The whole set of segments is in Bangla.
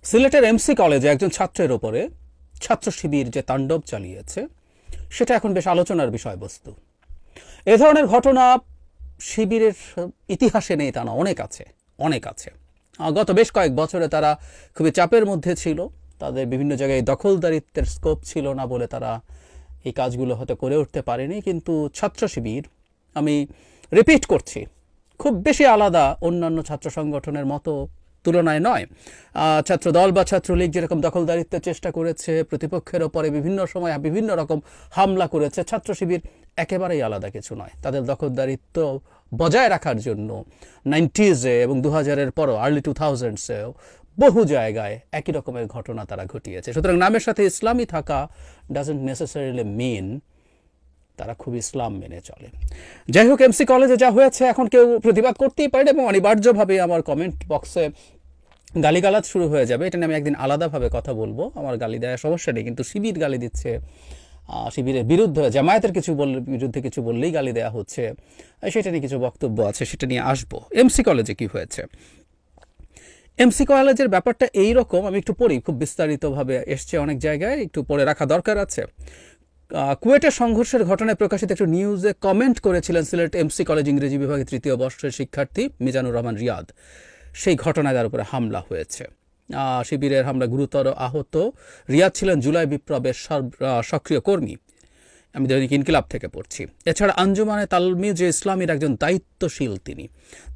সিলেটের এমসি কলেজে একজন ছাত্রের ওপরে ছাত্র শিবির যে তাণ্ডব চালিয়েছে সেটা এখন বেশ আলোচনার বিষয়বস্তু। এ ধরনের ঘটনা শিবিরের ইতিহাসে নেই তা না, অনেক আছে, অনেক আছে। গত বেশ কয়েক বছরে তারা খুবই চাপের মধ্যে ছিল, তাদের বিভিন্ন জায়গায় দখলদারিত্বের স্কোপ ছিল না বলে তারা এই কাজগুলো হয়তো করে উঠতে পারেনি। কিন্তু ছাত্র শিবির, আমি রিপিট করছি, খুব বেশি আলাদা অন্যান্য ছাত্র সংগঠনের মতো তুলনায় নয়। ছাত্রদল বা ছাত্রলীগ যেরকম দখলদারিত্বের চেষ্টা করেছে, প্রতিপক্ষের ওপরে বিভিন্ন সময় বিভিন্ন রকম হামলা করেছে, ছাত্র শিবির একেবারেই আলাদা কিছু নয়। তাদের দখলদারিত্ব বজায় রাখার জন্য 90s-এ এবং 2000-এর পরও আর্লি 2000s-এও বহু জায়গায় একই রকমের ঘটনা তারা ঘটিয়েছে। সুতরাং নামের সাথে ইসলামী থাকা ডাজন্ট নেসেসারিলি মিন তারা খুব ইসলাম মেনে চলে। যাই হোক, এমসি কলেজে যা হয়েছে এখন কেউ প্রতিবাদ করতেই পারে এবং অনিবার্যভাবে আমার কমেন্ট বক্সে গালিগালাজ শুরু হয়ে যাবে। এটা নিয়ে আমি একদিন আলাদাভাবে কথা বলবো। আমার গালি দেওয়ার সমস্যা নেই, কিন্তু শিবির গালি দিচ্ছে, শিবিরের বিরুদ্ধে, জামায়াতের বিরুদ্ধে কিছু বললেই গালি দেওয়া হচ্ছে, সেটা নিয়ে কিছু বক্তব্য আছে, সেটা নিয়ে আসবো। এমসি কলেজে কি হয়েছে? এমসি কলেজের ব্যাপারটা এইরকম, আমি একটু পড়ি, খুব বিস্তারিতভাবে এসছে অনেক জায়গায়, একটু পড়ে রাখা দরকার আছে। কুয়েটের সংঘর্ষের ঘটনায় প্রকাশিত একটু নিউজে কমেন্ট করেছিলেন সিলেট এমসি কলেজ ইংরেজি বিভাগের 3য় বর্ষের শিক্ষার্থী মিজানুর রহমান রিয়াদ। সেই ঘটনায় তার উপরে হামলা হয়েছে। শিবিরের হামলা গুরুতর আহত রিয়াদ ছিলেন জুলাই বিপ্লবের সক্রিয় কর্মী। আমি দৈনিক ইনকিলাব থেকে পড়ছি। এছাড়া আঞ্জুমানে তালমিজে ইসলামীর একজন দায়িত্বশীল তিনি।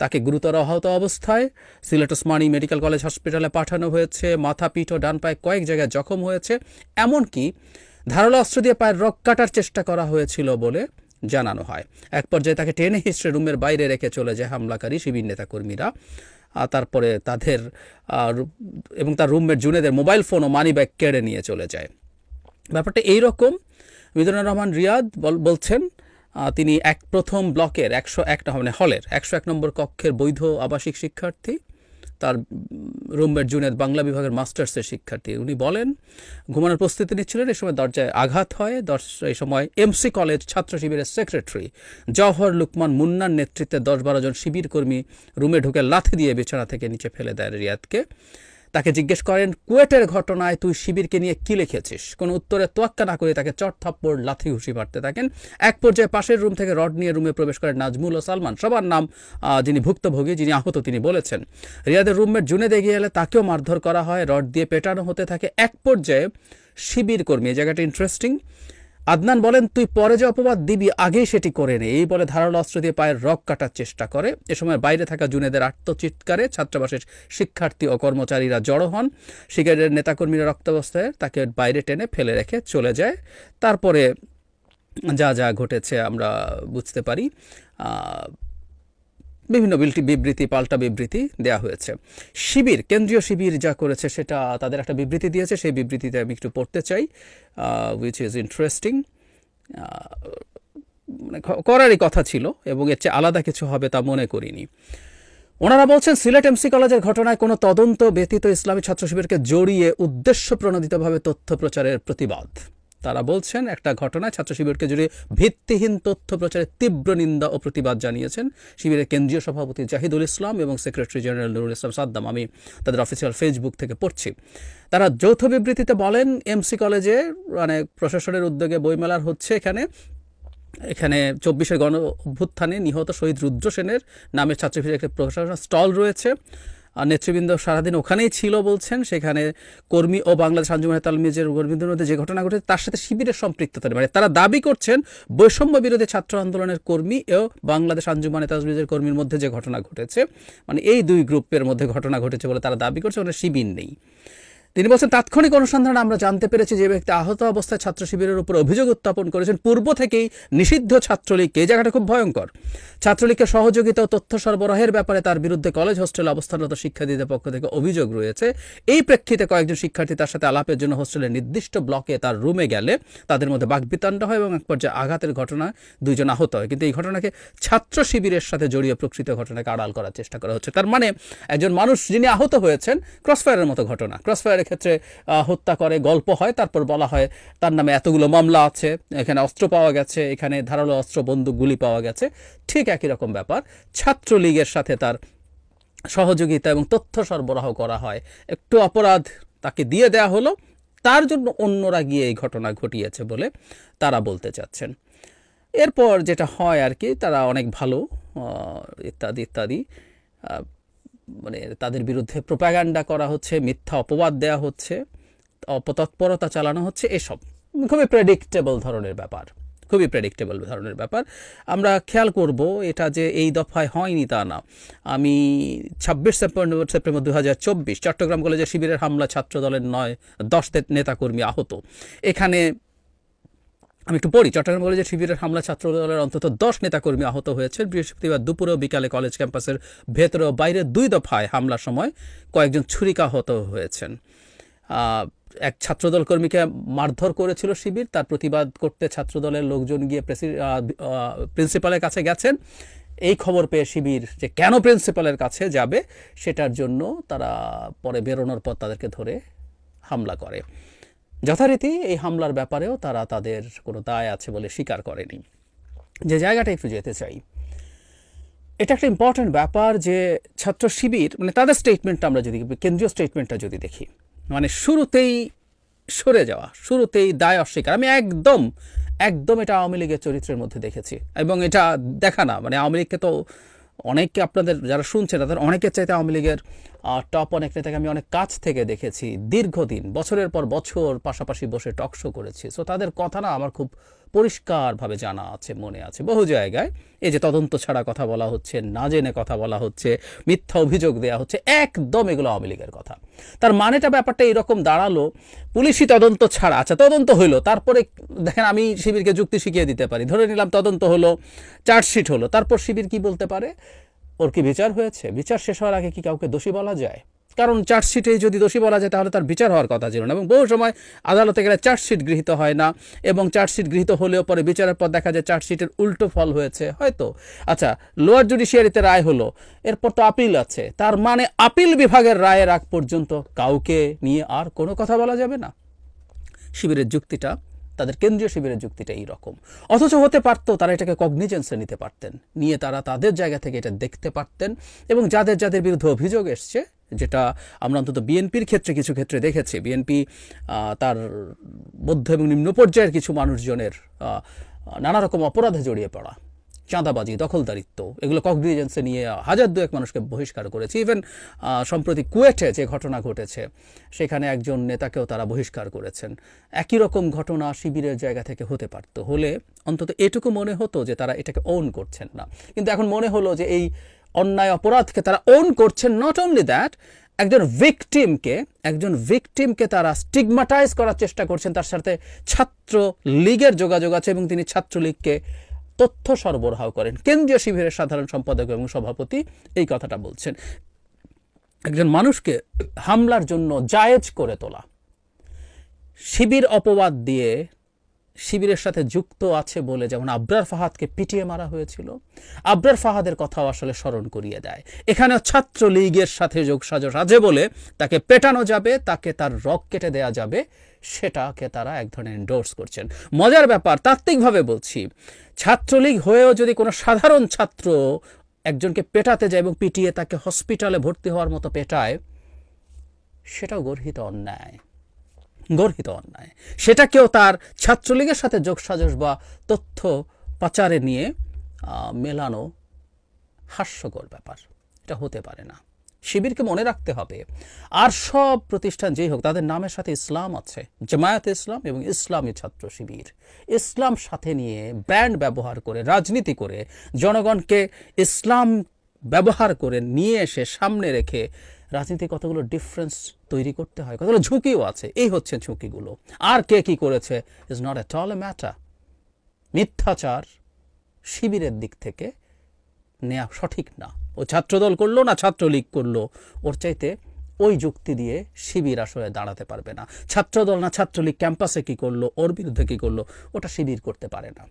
তাকে গুরুতর আহত অবস্থায় সিলেট ওসমানী মেডিকেল কলেজ হসপিটালে পাঠানো হয়েছে। মাথা, পিঠ ও ডান পায়ে কয়েক জায়গায় জখম হয়েছে। এমনকি ধারালো অস্ত্র দিয়ে পায়ের রক কাটার চেষ্টা করা হয়েছিল বলে জানানো হয়। এক পর্যায়ে তাকে টেনে হিস্ট্রে রুমের বাইরে রেখে চলে যায় হামলাকারী শিবির নেতাকর্মীরা। তারপরে তাদের এবং তার রুমমেট জুনেদের মোবাইল ফোন ও মানি ব্যাগ কেড়ে নিয়ে চলে যায়। ব্যাপারটা এইরকম। মিজানুর রহমান রিয়াদ বলছেন তিনি প্রথম ব্লকের 101 হলের 101 নম্বর কক্ষের বৈধ আবাসিক শিক্ষার্থী। তার রুমমেট জুনেদ বাংলা বিভাগের মাস্টার্সের শিক্ষার্থী। উনি বলেন ঘুমানোর প্রস্তুতি নিচ্ছিলেন, এই সময় দরজায় আঘাত হয়। এই সময় এমসি কলেজ ছাত্র শিবিরের সেক্রেটারি জওহর লুকমান মুন্নার নেতৃত্বে 10-12 জন শিবির কর্মী রুমে ঢুকে লাথি দিয়ে বিছানা থেকে নিচে ফেলে দেয় রিয়াদকে। তাকে জিজ্ঞেস করেন, কুয়েটের ঘটনায় তুই শিবিরকে নিয়ে কী লিখেছিস? কোনো উত্তরে তোয়াক্কা না করে তাকে চট থাপ্পড় লাথি ঘুষি মারতে থাকেন। এক পর্যায়ে পাশের রুম থেকে রড নিয়ে রুমে প্রবেশ করেন নাজমুল ও সালমান, সবার নাম যিনি ভুক্তভোগী, যিনি আহত, তিনি বলেছেন। রিয়াদের রুমমেট জুনেদ এগিয়ে এলে তাকেও মারধর করা হয়, রড দিয়ে পেটানো হতে থাকে। এক পর্যায়ে শিবির কর্মী, এই জায়গাটা ইন্টারেস্টিং, আদনান বলেন, তুই পরে যে অপবাদ দিবি আগেই সেটি করে নে। এই বলে ধারালো অস্ত্র দিয়ে পায়ের রক কাটার চেষ্টা করে। এ সময় বাইরে থাকা জুনেদের আত্মচিৎকারে ছাত্রাবাসের শিক্ষার্থী ও কর্মচারীরা জড়ো হন। শিবিরের নেতাকর্মীরা রক্তাবস্থায় তাকে বাইরে টেনে ফেলে রেখে চলে যায়। তারপরে যা যা ঘটেছে আমরা বুঝতে পারি। বিভিন্ন বিবৃতি, পাল্টা বিবৃতি দেওয়া হয়েছে। শিবির, কেন্দ্রীয় শিবির যা করেছে সেটা তাদের একটা বিবৃতি দিয়েছে, সেই বিবৃতিতে আমি একটু পড়তে চাই, উইচ ইজ ইন্টারেস্টিং। মানে করারই কথা ছিল এবং এর চেয়ে আলাদা কিছু হবে তা মনে করিনি। ওনারা বলছেন, সিলেট এমসি কলেজের ঘটনায় কোনো তদন্ত ব্যতীত ইসলামী ছাত্র শিবিরকে জড়িয়ে উদ্দেশ্য প্রণোদিতভাবে তথ্য প্রচারের প্রতিবাদ। তারা বলছেন, একটা ঘটনায় ছাত্র শিবিরকে জড়িয়ে ভিত্তিহীন তথ্য প্রচারের তীব্র নিন্দা ও প্রতিবাদ জানিয়েছেন শিবিরের কেন্দ্রীয় সভাপতি জাহিদুল ইসলাম এবং সেক্রেটারি জেনারেল নুরুল ইসলাম সাদ্দাম। আমি তাদের অফিসিয়াল ফেসবুক থেকে পড়ছি। তারা যৌথ বিবৃতিতে বলেন, এমসি কলেজে মানে প্রশাসনের উদ্যোগে বইমেলার হচ্ছে, এখানে 24-এর গণ অভ্যুত্থানে নিহত শহীদ রুদ্র সেনের নামে ছাত্র শিবিরের একটি প্রশাসন স্টল রয়েছে। আর নেতৃবৃন্দ সারাদিন ওখানেই ছিল বলছেন। সেখানে কর্মী ও বাংলাদেশ আঞ্জুমানে তালমিজের কর্মীদের মধ্যে যে ঘটনা ঘটেছে তার সাথে শিবিরের সম্পৃক্ততা, মানে তারা দাবি করছেন বৈষম্য বিরোধী ছাত্র আন্দোলনের কর্মী ও বাংলাদেশ আঞ্জুমানে তালমিজের কর্মীর মধ্যে যে ঘটনা ঘটেছে, মানে এই দুই গ্রুপের মধ্যে ঘটনা ঘটেছে বলে তারা দাবি করছে, ওখানে শিবির নেই। তিনি বলছেন, তাৎক্ষণিক অনুসন্ধানে আমরা জানতে পেরেছি যে ব্যক্তি আহত অবস্থায় ছাত্র শিবিরের উপর অভিযোগ উত্থাপন করেছেন পূর্ব থেকেই নিষিদ্ধ ছাত্রলীগকে। এই জায়গাটা খুব ভয়ঙ্কর। ছাত্রলীগকে সহযোগিতা ও তথ্য সরবরাহের ব্যাপারে তার বিরুদ্ধে কলেজ হোস্টেলে অবস্থানরত শিক্ষার্থীদের পক্ষ থেকে অভিযোগ রয়েছে। এই প্রেক্ষিতে কয়েকজন শিক্ষার্থী তার সাথে আলাপের জন্য হোস্টেলের নির্দিষ্ট ব্লকে তার রুমে গেলে তাদের মধ্যে বাকবিতণ্ডা হয় এবং এক পর্যায়ে আঘাতের ঘটনায় 2 জন আহত হয়। কিন্তু এই ঘটনাকে ছাত্র শিবিরের সাথে জড়িয়ে প্রকৃত ঘটনাকে আড়াল করার চেষ্টা করা হচ্ছে। তার মানে একজন মানুষ যিনি আহত হয়েছেন, ক্রসফায়ারের মতো ঘটনা, ক্রসফায়ার ক্ষেত্রে হত্যা করে গল্প হয়, তারপর বলা হয় তার নামে এতগুলো মামলা আছে, এখানে অস্ত্র পাওয়া গেছে, এখানে ধারালো অস্ত্র, বন্দুক, গুলি পাওয়া গেছে। ঠিক একই রকম ব্যাপার ছাত্রলীগের সাথে তার সহযোগিতা এবং তথ্য সরবরাহ করা হয়, একটু অপরাধ তাকে দিয়ে দেয়া হলো, তার জন্য অন্যরা গিয়ে এই ঘটনা ঘটিয়েছে বলে তারা বলতে চাচ্ছেন। এরপর যেটা হয় আর কি, তারা অনেক ভালো ইত্যাদি ইত্যাদি, মানে তাদের বিরুদ্ধে প্রোপাগান্ডা করা হচ্ছে, মিথ্যা অপবাদ দেয়া হচ্ছে, অপতৎপরতা চালানো হচ্ছে, এসব খুবই প্রেডিক্টেবল ধরনের ব্যাপার, খুবই প্রেডিক্টেবল ধরনের ব্যাপার। আমরা খেয়াল করব এটা যে এই দফায় হয়নি তা না। আমি 26 সেপ্টেম্বর 2024 চট্টগ্রাম কলেজে শিবিরের হামলা ছাত্রদলের 10 নেতাকর্মী আহত, এখানে আমি একটু পড়ি। চট্টগ্রাম কলেজে শিবিরের হামলা ছাত্রদলের অন্তত 10 নেতাকর্মী আহত হয়েছেন। বৃহস্পতিবার দুপুরে ও বিকালে কলেজ ক্যাম্পাসের ভেতরে ও বাইরে 2 দফায় হামলার সময় কয়েকজন ছুরিকাহত হয়েছেন। এক ছাত্রদল কর্মীকে মারধর করেছিল শিবির, তার প্রতিবাদ করতে ছাত্রদলের লোকজন গিয়ে প্রিন্সিপালের কাছে গেছেন। এই খবর পেয়ে শিবির যে কেন প্রিন্সিপালের কাছে যাবে সেটার জন্য তারা পরে বেরোনোর পর তাদেরকে ধরে হামলা করে। যথারীতি এই হামলার ব্যাপারেও তারা তাদের কোনো দায় আছে বলে স্বীকার করেনি। যে জায়গাটা একটু যেতে চাই, এটা একটা ইম্পর্ট্যান্ট ব্যাপার যে ছাত্র শিবির, মানে তাদের স্টেটমেন্টটা আমরা যদি কেন্দ্রীয় স্টেটমেন্টটা যদি দেখি, মানে শুরুতেই সরে যাওয়া, শুরুতেই দায় অস্বীকার। আমি একদম এটা আওয়ামী লীগের চরিত্রের মধ্যে দেখেছি, এবং এটা দেখা না, মানে আওয়ামী লীগকে তো অনেককে, আপনাদের যারা শুনছেন তাদের অনেকের চাইতে আওয়ামী লীগের টপ অনেক নেতাকে আমি অনেক কাছ থেকে দেখেছি, দীর্ঘদিন বছরের পর বছর পাশাপাশি বসে টকশো করেছি। সো তাদের কথা না আমার খুব পরিষ্কারভাবে জানা আছে, মনে আছে। বহু জায়গায় এই যে তদন্ত ছাড়া কথা বলা হচ্ছে, না জেনে কথা বলা হচ্ছে, মিথ্যা অভিযোগ দেওয়া হচ্ছে, একদম এগুলো আওয়ামী লীগের কথা। তার মানেটা ব্যাপারটা এরকম দাঁড়ালো, পুলিশি তদন্ত ছাড়া, আচ্ছা তদন্ত হইলো, তারপরে দেখেন আমি শিবিরকে যুক্তি শিখিয়ে দিতে পারি, ধরে নিলাম তদন্ত হলো, চার্জশিট হলো, তারপর শিবির কি বলতে পারে, ওর কি বিচার হয়েছে? বিচার শেষ হওয়ার আগে কি কাউকে দোষী বলা যায়? কারণ চার্জশিটে যদি দোষী বলা যায় তাহলে তার বিচার হওয়ার কথা ছিল না, এবং বহু সময় আদালতে গেলে চার্জশিট গৃহীত হয় না, এবং চার্জশিট গৃহীত হলেও পরে বিচারের পর দেখা যায় চার্জশিটের উল্টো ফল হয়েছে হয়তো। আচ্ছা, লোয়ার জুডিশিয়ারিতে রায় হলো, এরপর তো আপিল আছে, তার মানে আপিল বিভাগের রায়ের আগ পর্যন্ত কাউকে নিয়ে আর কোনো কথা বলা যাবে না। শিবিরের যুক্তিটা, তাদের কেন্দ্রীয় শিবিরের যুক্তিটা এইরকম। অথচ হতে পারতো তারা এটাকে কগনিজেন্সে নিতে পারতেন, নিয়ে তারা তাদের জায়গা থেকে এটা দেখতে পারতেন, এবং যাদের যাদের বিরুদ্ধে অভিযোগ এসছে, যেটা আমরা অন্তত বিএনপির ক্ষেত্রে কিছু ক্ষেত্রে দেখেছি, বিএনপি তার মধ্য এবং নিম্ন পর্যায়ের কিছু মানুষজনের নানা রকম অপরাধে জড়িয়ে পড়া, চাঁদাবাজি, দখলদারিত্ব, এগুলো কগনিজেন্সে নিয়ে 1000-2 মানুষকে বহিষ্কার করেছে। ইভেন সম্প্রতি কুয়েটে যে ঘটনা ঘটেছে সেখানে একজন নেতাকেও তারা বহিষ্কার করেছেন। একই রকম ঘটনা শিবিরের জায়গা থেকে হতে পারত, হলে অন্তত এটুকু মনে হতো যে তারা এটাকে ওন করছেন না। কিন্তু এখন মনে হলো যে এই অন্যায় অপরাধকে তারা ওন করছেন। নট অনলি দ্যাট, একজন ভিকটিমকে তারা স্টিগমাটাইজ করার চেষ্টা করছেন, তার সাথে ছাত্র লীগের যোগাযোগ আছে এবং তিনি ছাত্রলীগকে তথ্য সরবরাহ করেন। কেন্দ্রীয় শিবিরের সাধারণ সম্পাদক এবং সভাপতি এই কথাটা বলছেন। একজন মানুষকে হামলার জন্য জায়েজ করে তোলা, শিবির অপবাদ দিয়ে শিবিরের সাথে যুক্ত আছে বলে যেমন আবরার ফাহাদকে পিটিয়ে মারা হয়েছিল, আবরার ফাহাদের কথাও আসলে স্মরণ করিয়ে দেয়। এখানেও ছাত্রলীগের সাথে যোগসাজশ আছে বলে তাকে পেটানো যাবে, তাকে তার রগ কেটে দেয়া যাবে, সেটাকে তারা এক ধরনের এন্ডোর্স করছেন। মজার ব্যাপার, তাত্ত্বিকভাবে বলছি, ছাত্রলীগ হয়েও যদি কোনো সাধারণ ছাত্র একজনকে পেটাতে যায় এবং পিটিয়ে তাকে হসপিটালে ভর্তি হওয়ার মতো পেটায়, সেটাও গর্হিত অন্যায়। সেটাকেও তার ছাত্রলীগের সাথে যোগসাজশ বা তথ্য পাচারে নিয়ে মেলানো হাস্যকর ব্যাপার। এটা হতে পারে না। শিবিরকে মনে রাখতে হবে, আর সব প্রতিষ্ঠান যেই হোক তাদের নামের সাথে ইসলাম আছে, জামায়াতে ইসলাম এবং ইসলামী ছাত্র শিবির। ইসলাম সাথে নিয়ে ব্র্যান্ড ব্যবহার করে, রাজনীতি করে, জনগণকে ইসলাম ব্যবহার করে নিয়ে এসে সামনে রেখে রাজনীতি কতগুলো ডিফারেন্স তৈরি করতে হয়, কতগুলো ঝুঁকিও আছে। এই হচ্ছে ঝুঁকিগুলো। আর কে কি করেছে is not at all a matter. মিথ্যাচার শিবিরের দিক থেকে নেওয়া সঠিক না। ও ছাত্রদল করলো না ছাত্রলীগ করলো, ওর চাইতে ওই যুক্তি দিয়ে শিবির আসলে দাঁড়াতে পারবে না। ছাত্রদল না ছাত্রলীগ ক্যাম্পাসে কি করলো, ওর বিরুদ্ধে কি করলো, ওটা শিবির করতে পারে না।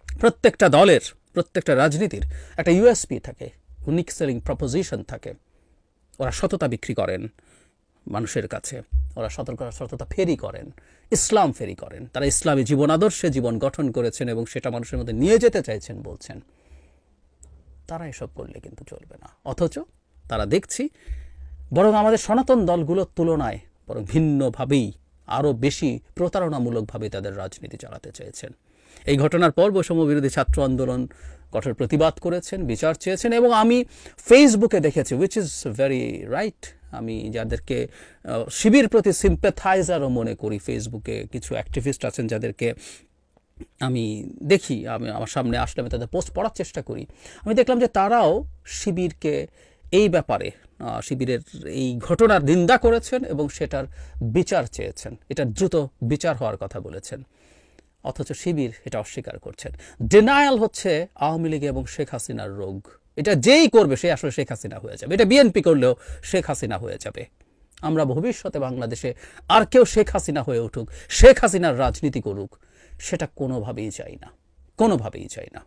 প্রত্যেকটা দলের, প্রত্যেকটা রাজনীতির একটা ইউএসপি থাকে, ইউনিক সেলিং প্রপোজিশন থাকে। ওরা সততা বিক্রি করেন মানুষের কাছে, ওরা সততা ফেরি করেন, ইসলাম ফেরি করেন। তারা ইসলামী জীবন আদর্শে জীবন গঠন করেছেন এবং সেটা মানুষের মধ্যে নিয়ে যেতে চাইছেন বলছেন। তারা এসব করলে কিন্তু চলবে না। অথচ তারা দেখছি বরং আমাদের সনাতন দলগুলোর তুলনায় বরং ভিন্নভাবেই আরও বেশি প্রতারণামূলকভাবে তাদের রাজনীতি চালাতে চেয়েছেন। এই ঘটনার পর বৈষম্য বিরোধী ছাত্র আন্দোলন কঠোর প্রতিবাদ করেছেন, বিচার চেয়েছেন, এবং আমি ফেসবুকে দেখেছি, উইচ ইজ ভেরি রাইট, আমি যাদেরকে শিবির প্রতি সিম্প্যাথাইজারও মনে করি, ফেসবুকে কিছু অ্যাক্টিভিস্ট আছেন যাদেরকে আমি দেখি, আমি আমার সামনে আসলে আমি তাদের পোস্ট পড়ার চেষ্টা করি, আমি দেখলাম যে তারাও শিবিরকে এই ব্যাপারে শিবিরের এই ঘটনার নিন্দা করেছেন এবং সেটার বিচার চেয়েছেন, এটার দ্রুত বিচার হওয়ার কথা বলেছেন। অথচ শিবির এটা অস্বীকার করছেন। ডিনায়াল হচ্ছে আওয়ামী লীগ এবং শেখ হাসিনার রোগ। এটা যেই করবে সে আসলে শেখ হাসিনা হয়ে যাবে, এটা বিএনপি করলেও শেখ হাসিনা হয়ে যাবে। আমরা ভবিষ্যতে বাংলাদেশে আর কেউ শেখ হাসিনা হয়ে উঠুক, শেখ হাসিনার রাজনীতি করুক, সেটা কোনোভাবেই চাই না, কোনোভাবেই চাই না।